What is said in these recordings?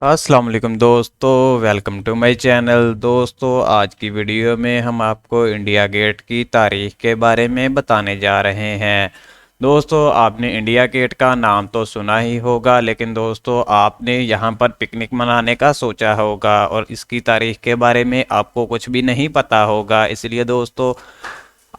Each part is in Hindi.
अस्सलाम वालेकुम दोस्तों, वेलकम टू माय चैनल। दोस्तों, आज की वीडियो में हम आपको इंडिया गेट की तारीख के बारे में बताने जा रहे हैं। दोस्तों, आपने इंडिया गेट का नाम तो सुना ही होगा, लेकिन दोस्तों आपने यहाँ पर पिकनिक मनाने का सोचा होगा और इसकी तारीख के बारे में आपको कुछ भी नहीं पता होगा। इसलिए दोस्तों,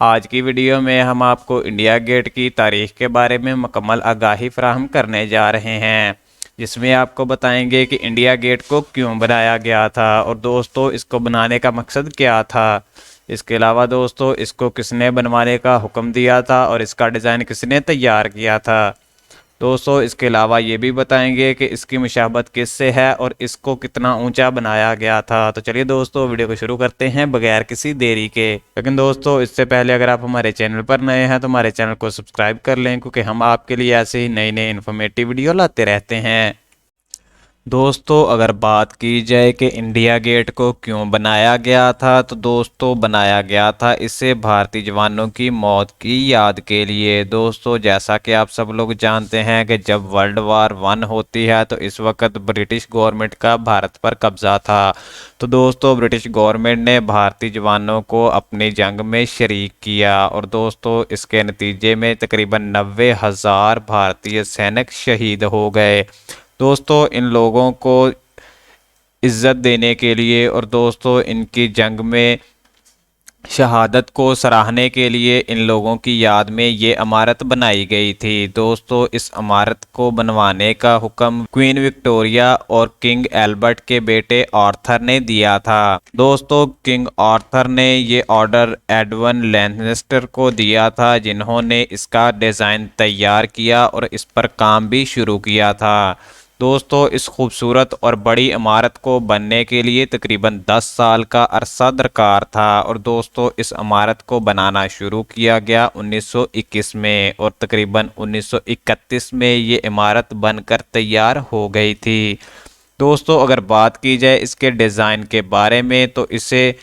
आज की वीडियो में हम आपको इंडिया गेट की तारीख के बारे में मुकम्मल आगाही फराहम करने जा रहे हैं, जिसमें आपको बताएंगे कि इंडिया गेट को क्यों बनाया गया था और दोस्तों इसको बनाने का मकसद क्या था। इसके अलावा दोस्तों इसको किसने बनवाने का हुक्म दिया था और इसका डिज़ाइन किसने तैयार किया था। दोस्तों इसके अलावा ये भी बताएंगे कि इसकी मुशाबत किससे है और इसको कितना ऊंचा बनाया गया था। तो चलिए दोस्तों, वीडियो को शुरू करते हैं बगैर किसी देरी के। लेकिन दोस्तों इससे पहले अगर आप हमारे चैनल पर नए हैं तो हमारे चैनल को सब्सक्राइब कर लें, क्योंकि हम आपके लिए ऐसे ही नई नई इन्फॉर्मेटिव वीडियो लाते रहते हैं। दोस्तों अगर बात की जाए कि इंडिया गेट को क्यों बनाया गया था, तो दोस्तों बनाया गया था इसे भारतीय जवानों की मौत की याद के लिए। दोस्तों जैसा कि आप सब लोग जानते हैं कि जब वर्ल्ड वार 1 होती है तो इस वक्त ब्रिटिश गवर्नमेंट का भारत पर कब्जा था। तो दोस्तों ब्रिटिश गवर्नमेंट ने भारतीय जवानों को अपनी जंग में शरीक किया और दोस्तों इसके नतीजे में तकरीबन 90,000 भारतीय सैनिक शहीद हो गए। दोस्तों इन लोगों को इज्जत देने के लिए और दोस्तों इनकी जंग में शहादत को सराहने के लिए इन लोगों की याद में ये इमारत बनाई गई थी। दोस्तों इस इमारत को बनवाने का हुक्म क्वीन विक्टोरिया और किंग एल्बर्ट के बेटे आर्थर ने दिया था। दोस्तों किंग आर्थर ने ये ऑर्डर एडवन लैंसेस्टर को दिया था, जिन्होंने इसका डिज़ाइन तैयार किया और इस पर काम भी शुरू किया था। दोस्तों इस खूबसूरत और बड़ी इमारत को बनने के लिए तकरीबन 10 साल का अरसा दरकार था और दोस्तों इस इमारत को बनाना शुरू किया गया 1921 में और तकरीबन 1931 में ये इमारत बनकर तैयार हो गई थी। दोस्तों अगर बात की जाए इसके डिज़ाइन के बारे में, तो इसे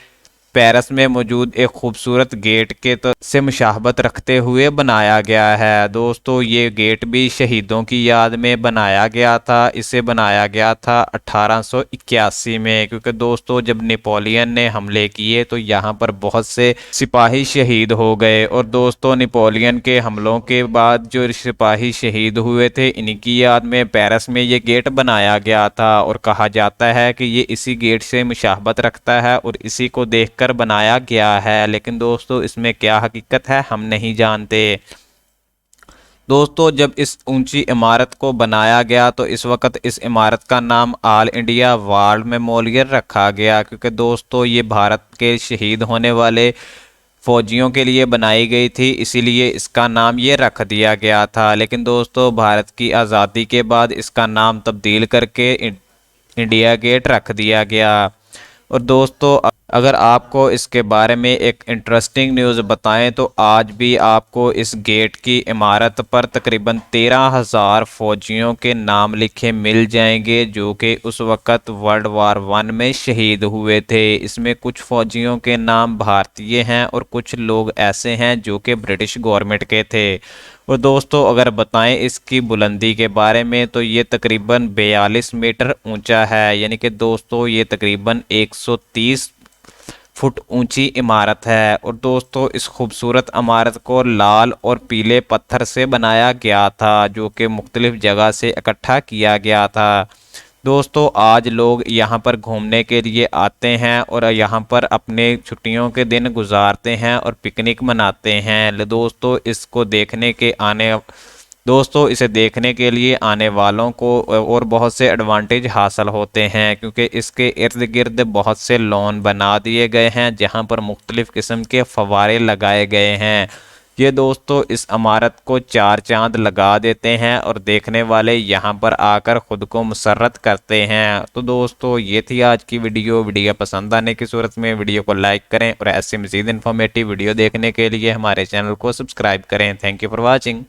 पेरिस में मौजूद एक खूबसूरत गेट के तो से मुशाहबत रखते हुए बनाया गया है। दोस्तों ये गेट भी शहीदों की याद में बनाया गया था। इसे बनाया गया था 1881 में, क्योंकि दोस्तों जब नेपोलियन ने हमले किए तो यहाँ पर बहुत से सिपाही शहीद हो गए और दोस्तों नेपोलियन के हमलों के बाद जो सिपाही शहीद हुए थे इनकी याद में पेरिस में ये गेट बनाया गया था और कहा जाता है कि ये इसी गेट से मुशाहबत रखता है और इसी को देखकर बनाया गया है। लेकिन दोस्तों इसमें क्या हकीकत है हम नहीं जानते। दोस्तों जब इस ऊंची इमारत को बनाया गया तो इस वक्त इस इमारत का नाम ऑल इंडिया वॉर मेमोरियल रखा गया, क्योंकि दोस्तों ये भारत के शहीद होने वाले फौजियों के लिए बनाई गई थी, इसीलिए इसका नाम ये रख दिया गया था। लेकिन दोस्तों भारत की आज़ादी के बाद इसका नाम तब्दील करके इंडिया गेट रख दिया गया। और दोस्तों अगर आपको इसके बारे में एक इंटरेस्टिंग न्यूज़ बताएं तो आज भी आपको इस गेट की इमारत पर तकरीबन 13,000 फौजियों के नाम लिखे मिल जाएंगे, जो कि उस वक़्त वर्ल्ड वार 1 में शहीद हुए थे। इसमें कुछ फौजियों के नाम भारतीय हैं और कुछ लोग ऐसे हैं जो कि ब्रिटिश गवर्नमेंट के थे। और दोस्तों अगर बताएं इसकी बुलंदी के बारे में, तो ये तकरीबन 42 मीटर ऊंचा है, यानी कि दोस्तों ये तकरीबन 130 फुट ऊंची इमारत है। और दोस्तों इस खूबसूरत इमारत को लाल और पीले पत्थर से बनाया गया था, जो कि मुख्तलिफ जगह से इकट्ठा किया गया था। दोस्तों आज लोग यहाँ पर घूमने के लिए आते हैं और यहाँ पर अपने छुट्टियों के दिन गुजारते हैं और पिकनिक मनाते हैं। दोस्तों इसे देखने के लिए आने वालों को और बहुत से एडवांटेज हासिल होते हैं, क्योंकि इसके इर्द गिर्द बहुत से लॉन बना दिए गए हैं जहां पर मुख्तलिफ़ किस्म के फव्वारे लगाए गए हैं। ये दोस्तों इस इमारत को 4 चांद लगा देते हैं और देखने वाले यहाँ पर आकर ख़ुद को मुसर्रत करते हैं। तो दोस्तों ये थी आज की वीडियो पसंद आने की सूरत में वीडियो को लाइक करें और ऐसे मज़ीद इन्फॉर्मेटिव वीडियो देखने के लिए हमारे चैनल को सब्सक्राइब करें। Thank you for watching.